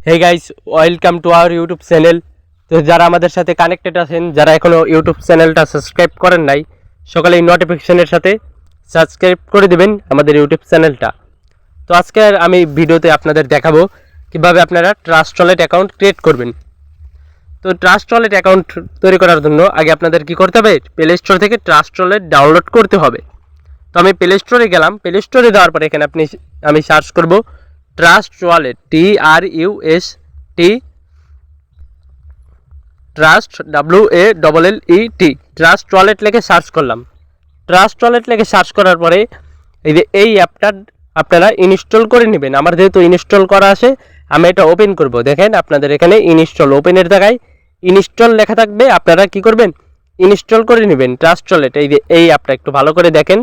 Hey guys, welcome to our YouTube channel. তো যারা আমাদের সাথে কানেক্টেড আছেন, যারা এখনও ইউটিউব চ্যানেলটা সাবস্ক্রাইব করেন নাই, সকালে এই নোটিফিকেশনের সাথে সাবস্ক্রাইব করে দেবেন আমাদের ইউটিউব চ্যানেলটা। তো আজকে আমি ভিডিওতে আপনাদের দেখাবো কিভাবে আপনারা ট্রাস্ট ওয়ালেট অ্যাকাউন্ট ক্রিয়েট করবেন। তো ট্রাস্ট ওয়ালেট অ্যাকাউন্ট তৈরি করার জন্য আগে আপনাদের কি করতে হবে, প্লে স্টোর থেকে ট্রাস্ট ওয়ালেট ডাউনলোড করতে হবে। তো আমি প্লে স্টোরে গেলাম, প্লে স্টোরে যাওয়ার পরে এখানে আমি সার্চ করব trust wallet, TRUST, trust WALLET, trust wallet লিখে সার্চ করলাম। ট্রাস্ট ওয়ালেট লিখে সার্চ করার পরে এই যে এই অ্যাপটা আপনারা ইনস্টল করে নেবেন। আমার যেহেতু ইনস্টল করা আছে, আমি এটা ওপেন করব। দেখেন আপনাদের এখানে ইনস্টল, ওপেনের জায়গায় ইনস্টল লেখা থাকবে। আপনারা কি করবেন, ইনস্টল করে নেবেন ট্রাস্ট ওয়ালেট। এই যে এই অ্যাপটা একটু ভালো করে দেখেন,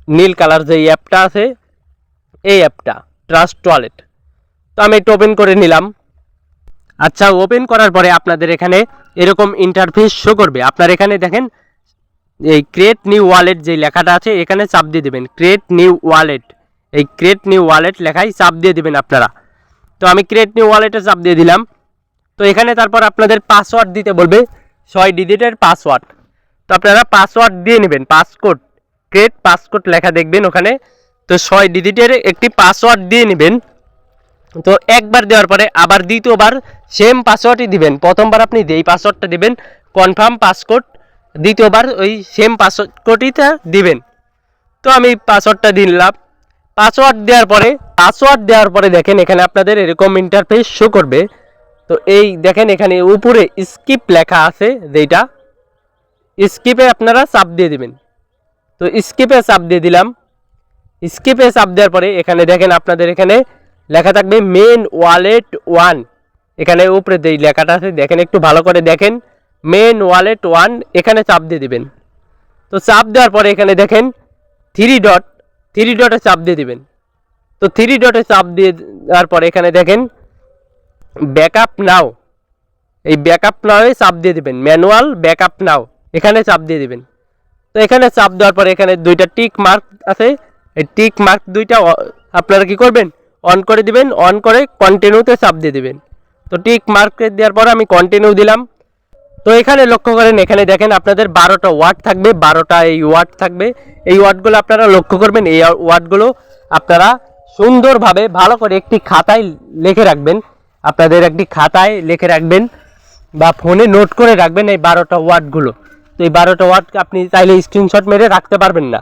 নীল কালার যে অ্যাপটা আছে, এই অ্যাপটা ট্রাস্ট ওয়ালেট। তো আমি একটু ওপেন করে নিলাম। আচ্ছা, ওপেন করার পরে আপনাদের এখানে এরকম ইন্টারফেস শো করবে। আপনার এখানে দেখেন এই ক্রিয়েট নিউ ওয়ালেট যে লেখাটা আছে, এখানে চাপ দিয়ে দেবেন ক্রিয়েট নিউ ওয়ালেট। এই ক্রিয়েট নিউ ওয়ালেট লেখায় চাপ দিয়ে দেবেন আপনারা। তো আমি ক্রিয়েট নিউ ওয়ালেটে চাপ দিয়ে দিলাম। তো এখানে তারপর আপনাদের পাসওয়ার্ড দিতে বলবে, 6 ডিজিটের পাসওয়ার্ড। তো আপনারা পাসওয়ার্ড দিয়ে নেবেন, পাসকোড, ক্রিয়েট পাসকোড লেখা দেখবেন ওখানে। তো 6 ডিজিটের একটি পাসওয়ার্ড দিয়ে নেবেন। তো একবার দেওয়ার পরে আবার দ্বিতীয়বার সেম পাসওয়ার্ডই দিবেন। প্রথমবার আপনি যেই পাসওয়ার্ডটা দিবেন কনফার্ম পাসকোড, দ্বিতীয়বার ওই সেম পাসওয়ার্ডটা দিবেন। তো আমি পাসওয়ার্ডটা দিলাম। পাসওয়ার্ড দেওয়ার পরে দেখেন এখানে আপনাদের এরকম ইন্টারফেস শো করবে। তো এই দেখেন এখানে উপরে স্কিপ লেখা আছে, যেটা স্কিপে আপনারা চাপ দিয়ে দিবেন। তো স্কিপে চাপ দিয়ে দিলাম। স্কিপে চাপ দেওয়ার পরে এখানে দেখেন আপনাদের এখানে লেখা থাকবে মেন ওয়ালেট 1। এখানে উপরে যেই লেখাটা আছে দেখেন, একটু ভালো করে দেখেন, মেন ওয়ালেট 1, এখানে চাপ দিয়ে দিবেন। তো চাপ দেওয়ার পরে এখানে দেখেন থ্রি ডটে চাপ দিয়ে দিবেন। তো 3 ডটে চাপ দিয়ে দেওয়ার পরে এখানে দেখেন ব্যাকআপ নাও, এই ব্যাকআপ নাওয়ে চাপ দিয়ে দিবেন, ম্যানুয়াল ব্যাকআপ নাও, এখানে চাপ দিয়ে দিবেন। তো এখানে চাপ দেওয়ার পরে এখানে দুইটা টিক মার্ক আছে, এই টিক মার্ক দুইটা আপনারা কি করবেন, অন করে দিবেন। অন করে কন্টিনিউতে চাপ দিয়ে দিবেন। তো টিক মার্ক দেওয়ার পরে আমি কন্টিনিউ দিলাম। তো এখানে লক্ষ্য করেন, এখানে দেখেন আপনাদের 12টা ওয়ার্ড থাকবে, 12টা এই ওয়ার্ড থাকবে। এই ওয়ার্ডগুলো আপনারা লক্ষ্য করবেন। এই ওয়ার্ডগুলো আপনারা সুন্দরভাবে ভালো করে একটি খাতায় লিখে রাখবেন। আপনাদের একটি খাতায় লিখে রাখবেন বা ফোনে নোট করে রাখবেন এই 12টা ওয়ার্ডগুলো। তো এই 12টা ওয়ার্ড আপনি চাইলে স্ক্রিনশট মেরে রাখতে পারবেন না।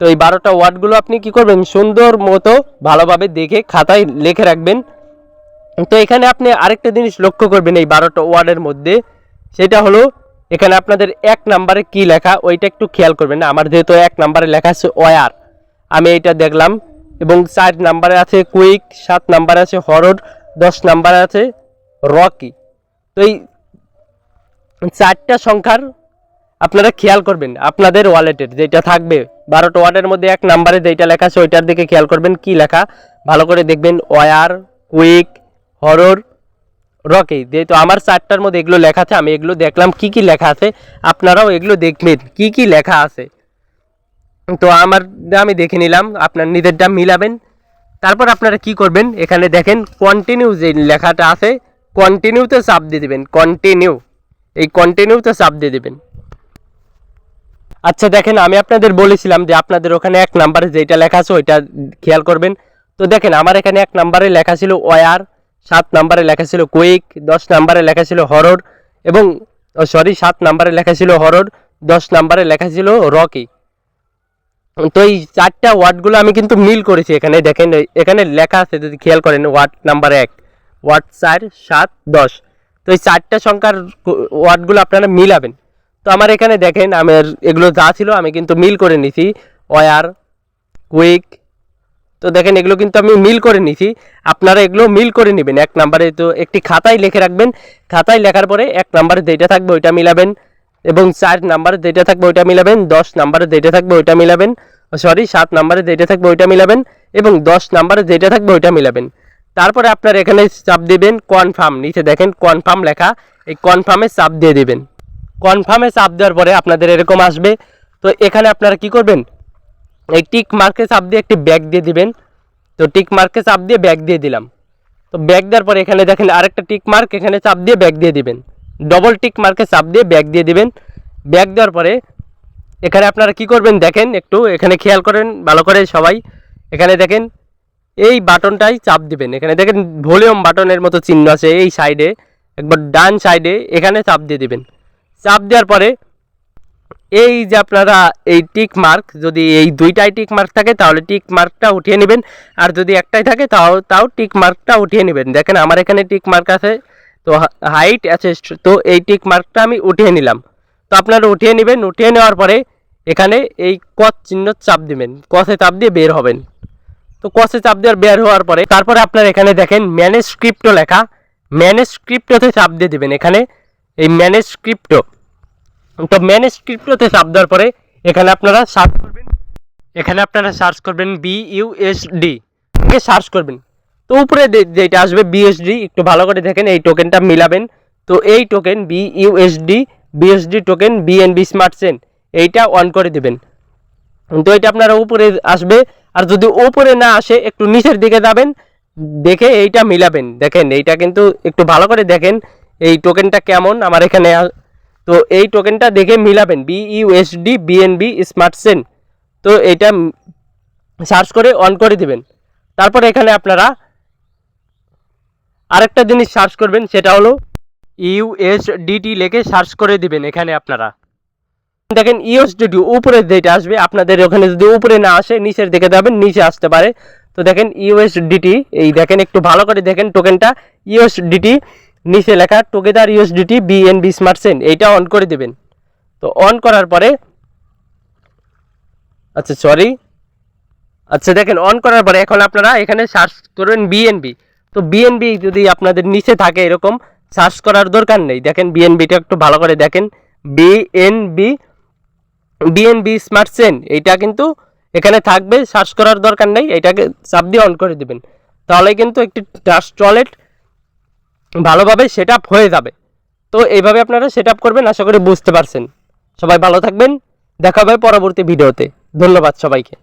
তো এই 12টা ওয়ার্ডগুলো আপনি কি করবেন, সুন্দর মতো ভালোভাবে দেখে খাতায় লিখে রাখবেন। তো এখানে আপনি আরেকটা জিনিস লক্ষ্য করবেন এই 12টা ওয়ার্ডের মধ্যে, সেটা হলো এখানে আপনাদের 1 নাম্বারে কি লেখা, ওইটা একটু খেয়াল করবেন। আমার যেহেতু 1 নাম্বারে লেখা আছে ওয়ার, আমি এইটা দেখলাম। এবং 4 নাম্বারে আছে কুইক, 7 নাম্বারে আছে হরর, 10 নাম্বারে আছে রকি। তো এই 4টা সংখ্যার আপনারা খেয়াল করবেন। আপনাদের ওয়ালেটের যেটা থাকবে 12টা ওয়ার্ডের মধ্যে 1 নাম্বারে যেটা লেখা আছে ওইটার দিকে খেয়াল করবেন, কি লেখা ভালো করে দেখবেন। War, quick, horror, rocky. যেহেতু আমার 4টার মধ্যে এগুলো লেখা আছে, আমি এগুলো দেখলাম কি কি লেখা আছে, আপনারাও এগুলো দেখবেন কি কি লেখা আছে। তো আমি দেখে নিলাম, আপনার নিজেরটা মিলাবেন। তারপর আপনারা কি করবেন, এখানে দেখেন কন্টিনিউ যে লেখাটা আছে, কন্টিনিউতে চাপ দিয়ে দেবেন। কন্টিনিউ, এই কন্টিনিউতে চাপ দিয়ে দেবেন। আচ্ছা দেখেন, আমি আপনাদের বলেছিলাম যে আপনাদের ওখানে 1 নাম্বারে যেটা লেখা আছে ওইটা খেয়াল করবেন। তো দেখেন আমার এখানে 1 নাম্বারে লেখা ছিল ওয়ার, 7 নাম্বারে লেখা ছিল কুইক, 10 নাম্বারে লেখা ছিল হরর, এবং 7 নাম্বারে লেখা ছিল হরর, 10 নাম্বারে লেখা ছিল রকি। তো এই 4টা ওয়ার্ডগুলো আমি কিন্তু মিল করেছি। এখানে দেখেন এখানে লেখা আছে, যদি খেয়াল করেন, ওয়ার্ড নাম্বার 1, ওয়ার্ড 4, 7, 10। তো এই 4টা সংখ্যার ওয়ার্ডগুলো আপনারা মিলাবেন। তো আমার এখানে দেখেন আমার এগুলো যা ছিল আমি কিন্তু মিল করে নিছি, ওয়ার, কুইক। তো দেখেন এগুলো কিন্তু আমি মিল করে নিছি, আপনারা এগুলো মিল করে নেবেন 1 নাম্বারে। তো একটি খাতায় লিখে রাখবেন, খাতায় লেখার পরে 1 নাম্বারে যেটা থাকবে ওইটা মিলাবেন, এবং 4 নাম্বারে যেটা থাকবে ওইটা মিলাবেন, 10 নাম্বারে যেটা থাকবে ওইটা মিলাবেন, 7 নাম্বারে যেটা থাকবে ওইটা মিলাবেন, এবং 10 নাম্বারে যেটা থাকবে ওইটা মিলাবেন। তারপরে আপনার এখানে চাপ দিবেন কনফার্ম, নিচে দেখেন কনফার্ম লেখা, এই কনফার্মে চাপ দিয়ে দিবেন। কনফার্মে চাপ দেওয়ার পরে আপনাদের এরকম আসবে। তো এখানে আপনারা কি করবেন, এই টিক মার্কে চাপ দিয়ে একটি ব্যাক দিয়ে দিবেন। তো টিক মার্কে চাপ দিয়ে ব্যাক দিয়ে দিলাম। তো ব্যাক দেওয়ার পরে এখানে দেখেন আরেকটা টিক মার্ক, এখানে চাপ দিয়ে ব্যাক দিয়ে দিবেন, ডবল টিক মার্কে চাপ দিয়ে ব্যাক দিয়ে দিবেন। ব্যাক দেওয়ার পরে এখানে আপনারা কি করবেন দেখেন, একটু এখানে খেয়াল করেন ভালো করে সবাই। এখানে দেখেন এই বাটনটাই চাপ দিবেন, এখানে দেখেন ভলিউম বাটনের মতো চিহ্ন আছে এই সাইডে, একবার ডান সাইডে এখানে চাপ দিয়ে দিবেন। চাপ দেওয়ার পরে এই যে আপনারা এই টিক মার্ক, যদি এই দুইটাই টিক মার্ক থাকে তাহলে টিক মার্কটা উঠিয়ে নেবেন, আর যদি একটাই থাকে তাও টিক মার্কটা উঠিয়ে নেবেন। দেখেন আমার এখানে টিক মার্ক আছে, তো হাইট আছে, তো এই টিক মার্কটা আমি উঠিয়ে নিলাম। তো আপনারা উঠিয়ে নেবেন, উঠিয়ে নেওয়ার পরে এখানে এই কস চিহ্ন চাপ দিবেন, কসে চাপ দিয়ে বের হবেন। তো কসে চাপ দেওয়ার বের হওয়ার পরে তারপরে আপনারা এখানে দেখেন ম্যানেজ স্ক্রিপ্টও লেখা, ম্যানেজ স্ক্রিপ্টতে চাপ দিয়ে দেবেন, এখানে এই ম্যানেজ স্ক্রিপ্টও। তো ম্যানেজ স্ক্রিপ্টতে চাপ দেওয়ার পরে এখানে আপনারা সার্চ করবেন, এখানে আপনারা সার্চ করবেন বিইউএসডি থেকে সার্চ করবেন। তো উপরে যেটা আসবে বিএসডি, একটু ভালো করে দেখেন এই টোকেনটা মিলাবেন। তো এই token BSD token BNB smart chain, এইটা অন করে দিবেন। তো এটা আপনারা উপরে আসবে, আর যদি উপরে না আসে একটু নিচের দিকে যাবেন, দেখে এইটা মিলাবেন। দেখেন এইটা কিন্তু একটু ভালো করে দেখেন এই টোকেনটা কেমন আমার এখানে। তো এই টোকেনটা দেখে মিলাবেন বিইউএসডি বিএনবি স্মার্ট চেন। তো এইটা সার্চ করে অন করে দিবেন। তারপরে এখানে আপনারা আরেকটা জিনিস সার্চ করবেন, সেটা হলো ইউএসডিটি লিখে সার্চ করে দিবেন। এখানে আপনারা দেখেন ইউএসডিটি উপরে যেটা আসবে, আপনাদের ওখানে যদি উপরে না আসে নিচের দিকে যাবেন, নিচে আসতে পারে। তো দেখেন ইউএসডিটি, এই দেখেন একটু ভালো করে দেখেন টোকেনটা ইউএসডিটি, নিচে লেখা together USDT BNB smart chain, এইটা অন করে দিবেন। তো অন করার পরে দেখেন অন করার পরে এখন আপনারা এখানে সার্চ করবেন বিএনবি। তো বিএনবি যদি আপনাদের নিচে থাকে এরকম, সার্চ করার দরকার নেই। দেখেন বিএনবিটা একটু ভালো করে দেখেন, বিএনবি স্মার্ট চেন, এইটা কিন্তু এখানে থাকবে, সার্চ করার দরকার নেই, এটাকে চাপ দিয়ে অন করে দিবেন। তাহলে কিন্তু একটি ট্রাস্ট ওয়ালেট ভালোভাবে সেট আপ হয়ে যাবে। তো এইভাবে আপনারা সেট আপ করবেন, আশা করি বুঝতে পারছেন। সবাই ভালো থাকবেন, দেখা হবে পরবর্তী ভিডিওতে। ধন্যবাদ সবাইকে।